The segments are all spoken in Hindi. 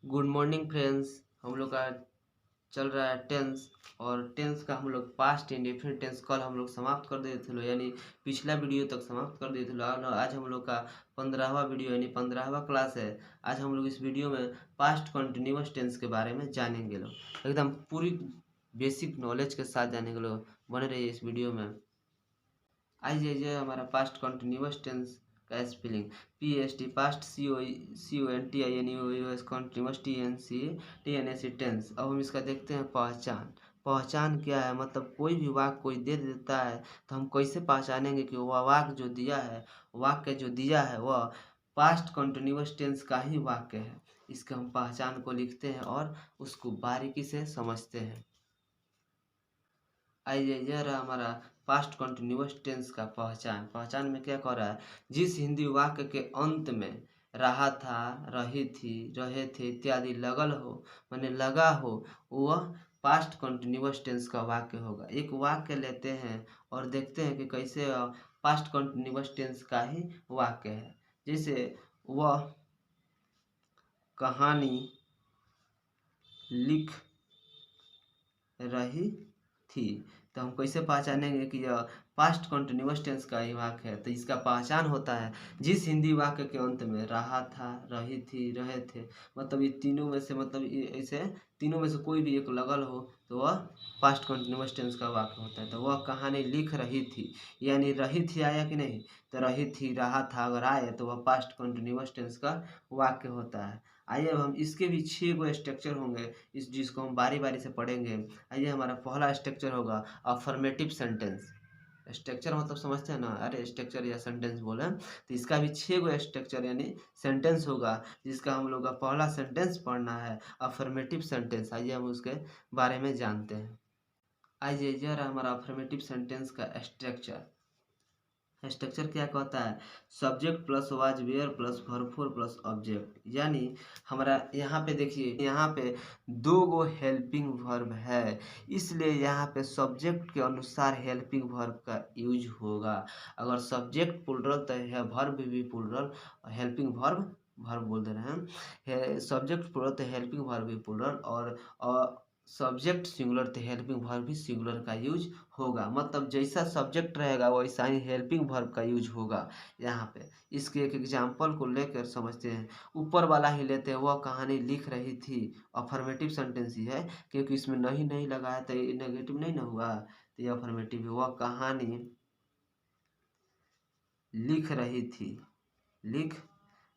Good morning friends. हम लोग का चल रहा है टेंस और टेंस का हम लोग पास्ट इंडेफिनिट टेंस कल हम लोग समाप्त कर दिए थे, यानी पिछला वीडियो तक समाप्त कर दिए थे। और आज हम लोग का 15वां वीडियो यानी 15वां क्लास है। आज हम लोग इस वीडियो में पास्ट कंटिन्यूअस टेंस के बारे में जानेंगे। लोग एकदम पूरी बेसिक नॉलेज के साथ जानेंगे। लोग बने रहिए इस वीडियो में। आइए हमारा पास्ट कंटिन्यूअस टेंस का spelling PST past CONTINUOUS continuous TNC tense. अब हम इसका देखते हैं पहचान। पहचान क्या है, मतलब कोई भी वाक्य कोई दे देता है तो हम कैसे पहचानेंगे कि वह वाक्य जो दिया है, वाक्य जो दिया है वह पास्ट कंटिन्यूअस टेंस का ही वाक्य है। इसके हम पहचान को लिखते हैं और उसको बारीकी से समझते हैं। आइए यह रहा हमारा पास्ट कंटिन्यूअस टेंस का पहचान। पहचान में क्या कह रहा है, जिस हिंदी वाक्य के अंत में रहा था, रही थी, रहे थे इत्यादि लगल हो, माने लगा हो, वह पास्ट कंटिन्यूअस टेंस का वाक्य होगा। एक वाक्य लेते हैं और देखते हैं कि कैसे पास्ट कंटिन्यूअस टेंस का ही वाक्य है। जैसे वह कहानी लिख रही थी, तो हम कैसे पहचानेंगे कि यह पास्ट कंटिन्यूअस टेंस का ही वाक्य है। तो इसका पहचान होता है जिस हिंदी वाक्य के अंत में रहा था, रही थी, रहे थे, मतलब ये तीनों में से, मतलब ऐसे तीनों में से कोई भी एक लगल हो तो वह पास्ट कंटिन्यूअस टेंस का वाक्य होता है। तो वह कहानी लिख रही थी, यानी रही थी आया कि नहीं, तो रही थी, रहा था अगर आए तो वह पास्ट कंटिन्यूअस टेंस का वाक्य होता है। आइए अब हम इसके भी 6 गो स्ट्रक्चर होंगे, इस जिसको हम बारी बारी से पढ़ेंगे। आइए हमारा पहला स्ट्रक्चर होगा अफर्मेटिव सेंटेंस। स्ट्रक्चर मतलब समझते हैं ना, अरे स्ट्रक्चर या सेंटेंस बोले तो इसका भी 6 गो स्ट्रक्चर यानी सेंटेंस होगा, जिसका हम लोग का पहला सेंटेंस पढ़ना है अफर्मेटिव सेंटेंस। आइए हम उसके बारे में जानते हैं। आइए यह रहा हमारा अफर्मेटिव सेंटेंस का स्ट्रक्चर। स्ट्रक्चर क्या कहता है, subject plus was were plus verb four plus object. यानी हमारा यहाँ पे देखिए, यहाँ पे 2 गो हेल्पिंग वर्ब है, इसलिए यहाँ पे सब्जेक्ट के अनुसार हेल्पिंग वर्ब का यूज होगा। अगर सब्जेक्ट प्लुरल तो है, वर्ब भी प्लुरल, हेल्पिंग वर्ब वर्ब बोल दे रहे हैं, सब्जेक्ट प्लुरल तो हेल्पिंग वर्ब भी प्लुरल, और सब्जेक्ट सिंगुलर तो हेल्पिंग वर्ब भी सिंगुलर का यूज होगा। मतलब जैसा सब्जेक्ट रहेगा वैसा ही हेल्पिंग वर्ब का यूज होगा यहाँ पे। इसके एक एग्जांपल को लेकर समझते हैं। ऊपर वाला ही लेते हैं, वह कहानी लिख रही थी, अफर्मेटिव सेंटेंस ही है, क्योंकि इसमें नहीं नहीं लगा है तो ये नेगेटिव नहीं ना हुआ, तो ये अफर्मेटिव है। वह कहानी लिख रही थी, लिख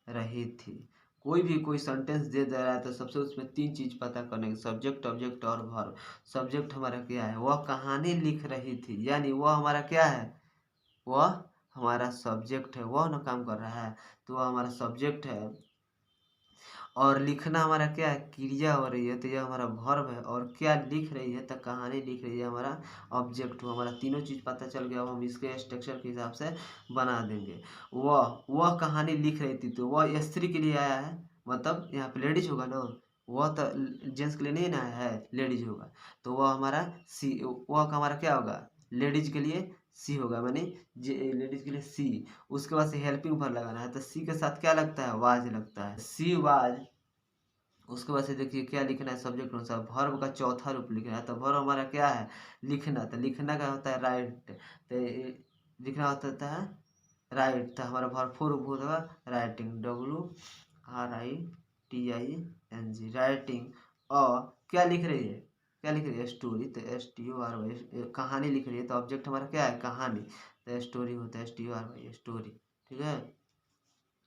रही थी। कोई भी कोई सेंटेंस दे दे रहा है तो सबसे उसमें 3 चीज पता करने, सब्जेक्ट, ऑब्जेक्ट और वर्ब। सब्जेक्ट हमारा क्या है, वह कहानी लिख रही थी, यानी वह हमारा क्या है, वह हमारा सब्जेक्ट है, वह ना काम कर रहा है तो वह हमारा सब्जेक्ट है। और लिखना हमारा क्या है, क्रिया हो रही है तो यह हमारा वर्ब है। और क्या लिख रही है, तो कहानी लिख रही है, हमारा ऑब्जेक्ट हो। हमारा तीनों चीज़ पता चल गया। अब हम इसके स्ट्रक्चर के हिसाब से बना देंगे। वह कहानी लिख रही थी, तो वह स्त्री के लिए आया है, मतलब यहाँ पे लेडीज होगा ना, वह तो जेंट्स के लिए नहीं ना है, लेडीज होगा। तो वह हमारा सी, वह का हमारा क्या होगा, लेडीज के लिए सी होगा, मानी लेडीज के लिए सी। उसके बाद से हेल्पिंग वर्ब लगाना है, तो सी के साथ क्या लगता है, वाज लगता है, सी वाज। उसके बाद से देखिए क्या लिखना है, सब्जेक्ट अनुसार वर्ब का चौथा रूप लिखना है। तो वर्ब हमारा क्या है, लिखना। तो लिखना का होता है राइट, तो लिखना होता है राइट। तो हमारा वर्ब फोर रूप होगा राइटिंग, WRITING, राइटिंग। और क्या लिख रही है, क्या लिख रही है, स्टोरी। तो STORY, कहानी लिख रही है, तो ऑब्जेक्ट हमारा क्या है, कहानी। तो स्टोरी होता है STORY, स्टोरी। ठीक है।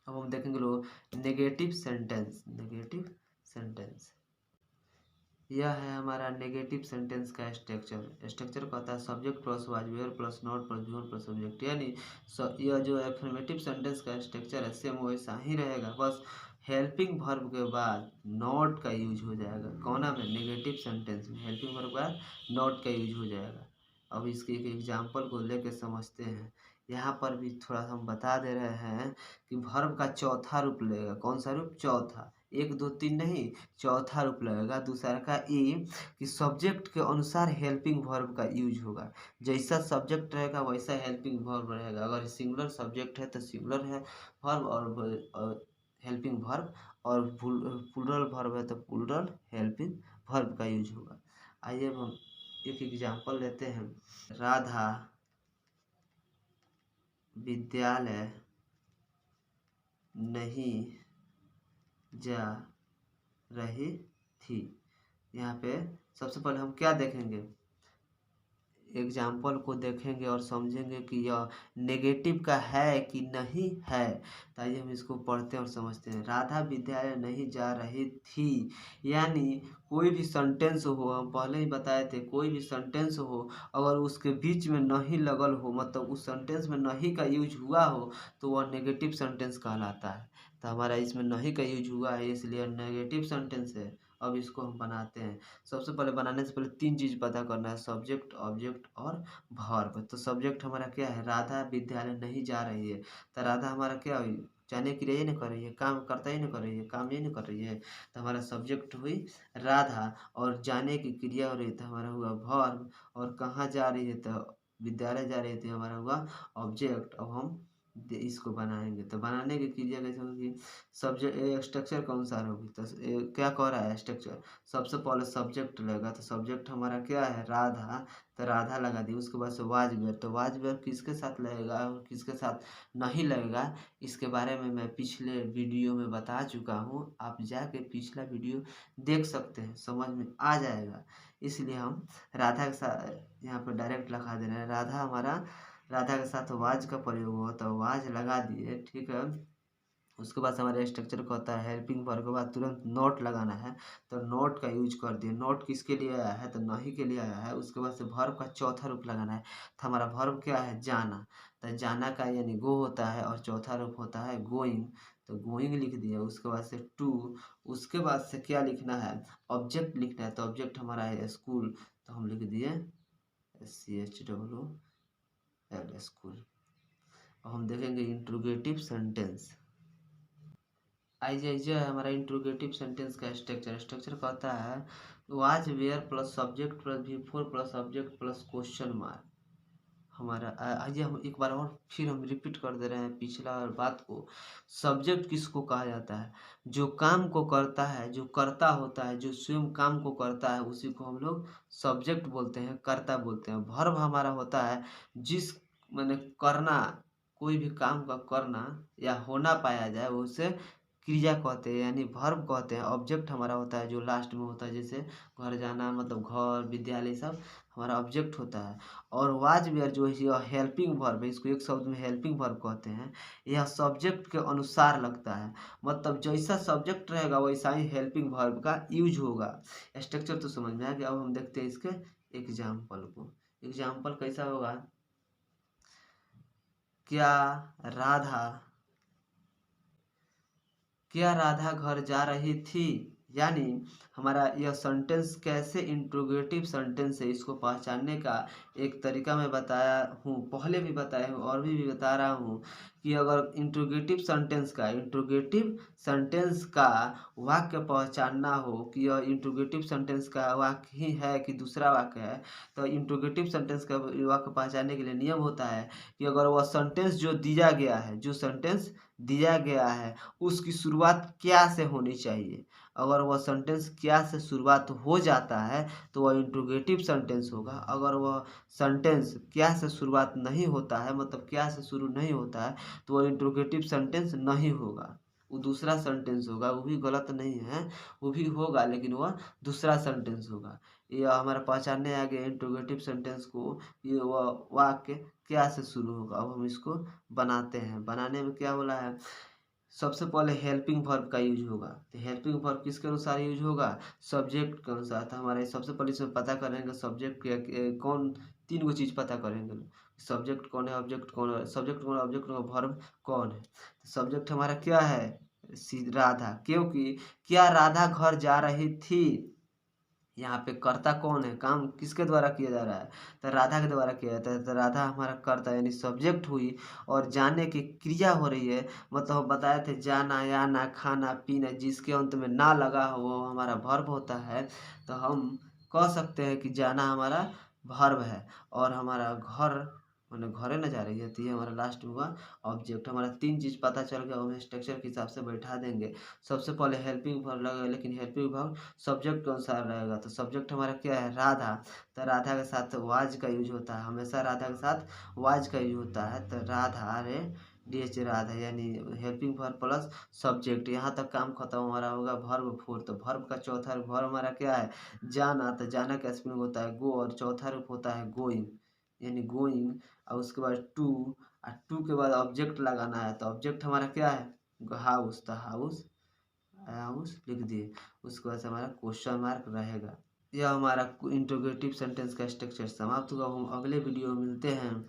अब हम देखेंगे लोग नेगेटिव सेंटेंस। नेगेटिव सेंटेंस यह है हमारा नेगेटिव सेंटेंस का स्ट्रक्चर। स्ट्रक्चर कहता है subject plus was were plus not plus V plus subject. यानी यह जो एफर्मेटिव सेंटेंस का स्ट्रक्चर है सेम वैसा ही रहेगा, बस हेल्पिंग वर्ब के बाद नॉट का यूज हो जाएगा। कौना में, नेगेटिव सेंटेंस में हेल्पिंग वर्ब के बाद नॉट का यूज हो जाएगा। अब इसके एक एग्जाम्पल को लेकर समझते हैं। यहाँ पर भी थोड़ा हम बता दे रहे हैं कि वर्ब का चौथा रूप लगेगा। कौन सा रूप, चौथा, 1 2 3 नहीं, चौथा रूप लगेगा। दूसरा का ए कि सब्जेक्ट के अनुसार हेल्पिंग वर्ब का यूज होगा। जैसा सब्जेक्ट रहेगा वैसा हेल्पिंग वर्ब रहेगा। अगर सिंगुलर सब्जेक्ट है तो सिंगुलर है वर्ब, और हेल्पिंग वर्ब और प्लूरल वर्ब है तो प्लूरल हेल्पिंग वर्ब का यूज होगा। आइए अब हम एक एग्जांपल लेते हैं। राधा विद्यालय नहीं जा रही थी। यहाँ पे सबसे पहले हम क्या देखेंगे, एग्जाम्पल को देखेंगे और समझेंगे कि यह नेगेटिव का है कि नहीं है। तो आइए हम इसको पढ़ते हैं और समझते हैं। राधा विद्यालय नहीं जा रही थी, यानी कोई भी सेंटेंस हो, हम पहले ही बताए थे, कोई भी सेंटेंस हो अगर उसके बीच में नहीं लगल हो, मतलब उस सेंटेंस में नहीं का यूज हुआ हो तो वह नेगेटिव सेंटेंस कहलाता है। तो हमारा इसमें नहीं का यूज हुआ है इसलिए नेगेटिव सेंटेंस है। अब इसको हम बनाते हैं। सबसे पहले बनाने से पहले 3 चीज़ पता करना है, सब्जेक्ट, ऑब्जेक्ट और वर्ब। तो सब्जेक्ट हमारा क्या है, राधा विद्यालय नहीं जा रही है। तो राधा हमारा क्या हुई, जाने की रही नहीं कर रही है, काम करता ही नहीं कर रही है, काम ही नहीं कर रही है। तो हमारा सब्जेक्ट हुई राधा और जाने की क्रिया हो रही है तो हमारा हुआ वर्ब, और कहाँ जा रही है तो विद्यालय जा रही थी, हमारा हुआ ऑब्जेक्ट। अब हम इसको बनाएंगे तो बनाने की क्रिया कैसे होगी, सब्जेक्ट स्ट्रक्चर के अनुसार होगी। तो क्या कह रहा है स्ट्रक्चर, सबसे पहले सब्जेक्ट लगेगा तो सब्जेक्ट हमारा क्या है राधा, तो राधा लगा दी। उसके बाद से वाज वेयर, तो वाज वेयर किसके साथ लगेगा और किसके साथ नहीं लगेगा इसके बारे में मैं पिछले वीडियो में बता चुका हूँ। आप जाके पिछला वीडियो देख सकते हैं, समझ में आ जाएगा। इसलिए हम राधा के साथ यहाँ पर डायरेक्ट लगा दे रहे हैं, राधा के साथ वाज का प्रयोग हो तो वाज लगा दिए, ठीक है। उसके बाद से हमारे स्ट्रक्चर को होता है हेल्पिंग वर्ब के बाद तुरंत नोट लगाना है तो नोट का यूज कर दिए। नोट किसके लिए आया है तो नहीं के लिए आया है। उसके बाद से वर्ब का चौथा रूप लगाना है तो हमारा वर्ब क्या है जाना, तो जाना का यानी गो होता है और चौथा रूप होता है गोइंग, तो गोइंग लिख दिया। उसके बाद से टू, उसके बाद से क्या लिखना है ऑब्जेक्ट लिखना है तो ऑब्जेक्ट हमारा है स्कूल, तो हम लिख दिए SCHOOL स्कूल। हम देखेंगे इंट्रोगेटिव सेंटेंस। आइए हमारा इंट्रोगेटिव सेंटेंस का स्ट्रक्चर कहता है was were plus subject plus V4 plus object plus question mark. हमारा आइए हम एक बार और फिर हम रिपीट कर दे रहे हैं पिछला बात को। सब्जेक्ट किसको कहा जाता है, जो काम को करता है, जो करता होता है, जो स्वयं काम को करता है उसी को हम लोग सब्जेक्ट बोलते हैं, कर्ता बोलते हैं। वर्ब हमारा होता है जिस मैंने करना, कोई भी काम का करना या होना पाया जाए उसे क्रिया कहते हैं यानी वर्ब कहते हैं। ऑब्जेक्ट हमारा होता है जो लास्ट में होता है, जैसे घर जाना मतलब घर विद्यालय सब हमारा ऑब्जेक्ट होता है। और वाज वेयर जो है यह हेल्पिंग वर्ब है, इसको एक शब्द में हेल्पिंग वर्ब कहते हैं। यह सब्जेक्ट के अनुसार लगता है, मतलब जैसा सब्जेक्ट रहेगा वैसा ही हेल्पिंग वर्ब का यूज होगा। स्ट्रक्चर तो समझ में आ गया। अब हम देखते हैं इसके एग्जाम्पल को। एग्जाम्पल कैसा होगा, क्या राधा घर जा रही थी, यानी हमारा यह सेंटेंस कैसे इंट्रोगेटिव सेंटेंस है इसको पहचानने का एक तरीका मैं बताया हूँ, पहले भी बताया हूँ और भी बता रहा हूँ कि अगर इंट्रोगेटिव सेंटेंस का वाक्य पहचानना हो कि यह इंट्रोगेटिव सेंटेंस का वाक्य ही है कि दूसरा वाक्य है, तो इंट्रोगेटिव सेंटेंस का वाक्य पहचानने के लिए नियम होता है कि अगर वह सेंटेंस जो दिया गया है, जो सेंटेंस दिया गया है उसकी शुरुआत क्या से होनी चाहिए। अगर वह सेंटेंस क्या से शुरुआत हो जाता है तो वह इंट्रोगेटिव सेंटेंस होगा। अगर वह सेंटेंस क्या से शुरुआत नहीं होता है, मतलब क्या से शुरू नहीं होता है, तो वह इंट्रोगेटिव सेंटेंस नहीं होगा, वो दूसरा सेंटेंस होगा। वो भी गलत नहीं है, वो भी होगा लेकिन वह दूसरा सेंटेंस होगा। यह हमारा पहचानने आ गया इंट्रोगेटिव सेंटेंस को, ये वह वाक्य क्या से शुरू होगा। अब हम इसको बनाते हैं। बनाने में क्या बोला है, सबसे पहले हेल्पिंग वर्ब का यूज होगा। तो हेल्पिंग वर्ब किसके अनुसार यूज होगा, सब्जेक्ट के अनुसार। तो हमारे सबसे पहले इसमें पता करेंगे सब्जेक्ट कौन, 3 गो चीज़ पता करेंगे। सब्जेक्ट कौन है, ऑब्जेक्ट कौन है, सब्जेक्ट कौन है, ऑब्जेक्ट कौन है, वर्ब कौन है। सब्जेक्ट हमारा क्या है राधा, क्योंकि क्या राधा घर जा रही थी, यहाँ पे कर्ता कौन है, काम किसके द्वारा किया जा रहा है तो राधा के द्वारा किया जाता है। तो राधा हमारा कर्ता यानी सब्जेक्ट हुई और जाने की क्रिया हो रही है, मतलब हम बताए थे जाना या ना खाना पीना जिसके अंत में ना लगा हो वो हमारा वर्ब होता है। तो हम कह सकते हैं कि जाना हमारा वर्ब है और हमारा घर मैंने घरे न जा रही है, तो ये हमारा लास्ट हुआ ऑब्जेक्ट। हमारा 3 चीज़ पता चल गया, हमें स्ट्रक्चर के हिसाब से बैठा देंगे। सबसे पहले हेल्पिंग वर्ब लगेगा, लेकिन हेल्पिंग वर्ब सब्जेक्ट के अनुसार रहेगा। तो सब्जेक्ट हमारा क्या है, राधा। तो राधा के साथ वाज का यूज होता है, हमेशा राधा के साथ वाज का यूज होता है। तो राधा रे DH राधा, यानी हेल्पिंग वर्ब प्लस सब्जेक्ट। यहाँ तक काम खत्म हमारा होगा वर्ब 4। तो वर्ब का चौथा रूप वर्ब हमारा क्या है, जाना। तो जाना का स्पेलिंग होता है गो, और चौथा रूप होता है गोइंग, यानी गोइंग। और उसके बाद टू, और टू के बाद ऑब्जेक्ट लगाना है। तो ऑब्जेक्ट हमारा क्या है, हाउस। तो हाउस हाउस लिख दिए। उसके बाद से हमारा क्वेश्चन मार्क रहेगा। यह हमारा इंट्रोगेटिव सेंटेंस का स्ट्रक्चर समाप्त हुआ। हम अगले वीडियो में मिलते हैं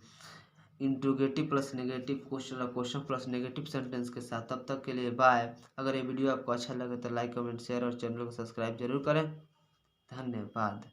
इंट्रोगेटिव प्लस नेगेटिव क्वेश्चन और क्वेश्चन प्लस नेगेटिव सेंटेंस के साथ। तब तक के लिए बाय। अगर ये वीडियो आपको अच्छा लगे तो लाइक कमेंट शेयर और चैनल को सब्सक्राइब जरूर करें। धन्यवाद।